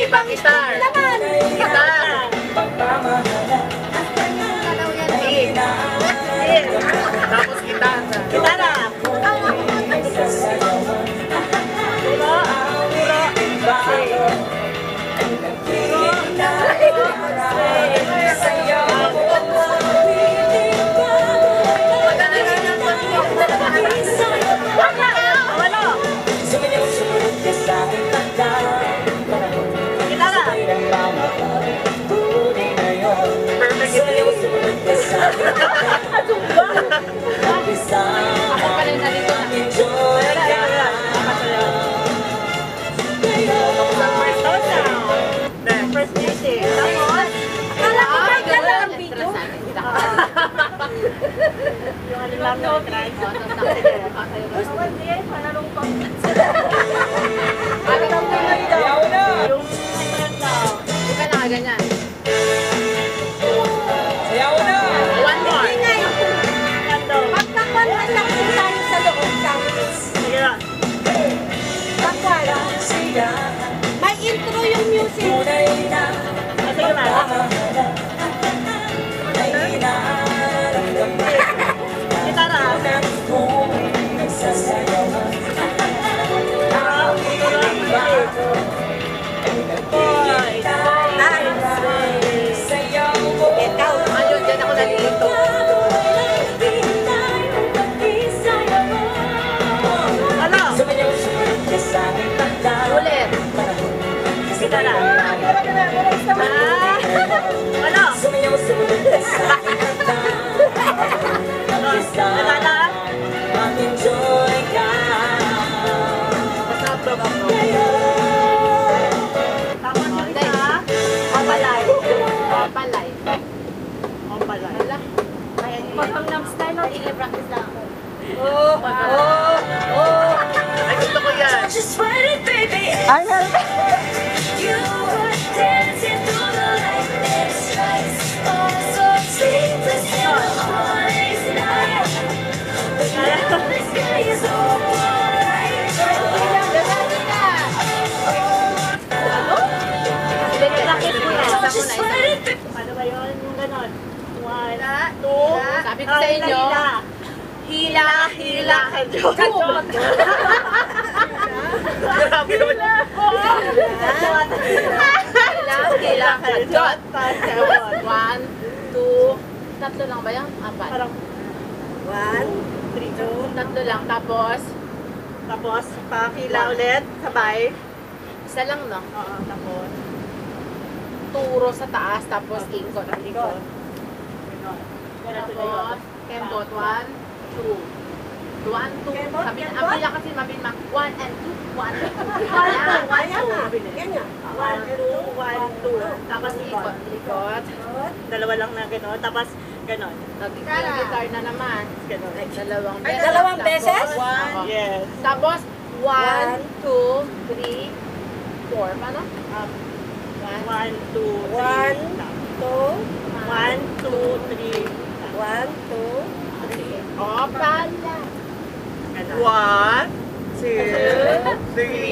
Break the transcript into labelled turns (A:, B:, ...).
A: ibang gitar. Gitar. Tapos gitar.
B: Gitara. Yung ano lang na trans. Ayaw na! Yung
A: Di ba nakaganyan?
B: Ayaw na!
A: One more.
C: Pagkakuan lang po tayo sa loob.
B: Sige na.
C: Pagkuan. May intro yung music.
B: Sige na. Gitara.
C: Ikaw.
A: Ayun, dyan ako nalilito.
B: Ano?
A: Ulit.
B: Gitara. Ano? Alala?
A: Basta upload ako.
B: Tama nyo rin ha?
A: Opalay. Opalay.
B: Opalay.
A: Wala.
C: Pag-Gangnam Style, i-practice lang ako.
A: Ay, gusto ko yan.
B: Ano ba yun? Yung ganon. 1, 2.
A: Sabi ko sa inyo,
B: Hila, hila, kajot.
A: grabe naman. Hila, kajot. One, two, tatlo lang ba yan? Apat.
B: Parang
C: 1, 3, 2.
A: Tatlo lang, tapos
B: tapos, pakila ulit, sabay.
A: isa lang, no?
B: Oo, tapos,
A: Turo sa taas, tapos ikot.
B: likod.
A: Tapos, kembot, one, two. One, two.
C: Kembot,
A: Sabi na,
C: kembot?
A: ang pila kasi mabilis ma, one and two, one.
C: Ganyan.
B: 1, 2, 1, 2. Tapos ikot.
A: Ikot, ikot.
B: Dalawa lang na gano'n. Tapos, gano'n.
A: Nag-guitar na naman.
B: Gano'n.
A: Dalawang
C: Ay,
A: beses.
C: dalawang
A: Tapos,
C: beses?
A: oo.
B: Yes.
A: Tapos, one, two, three, four. Paano?
B: 1, 2, 3.
C: 1, 2,
B: 1, 2, 3.
C: 1, 2, 3.
A: O, pala.
B: 1, 2, 3,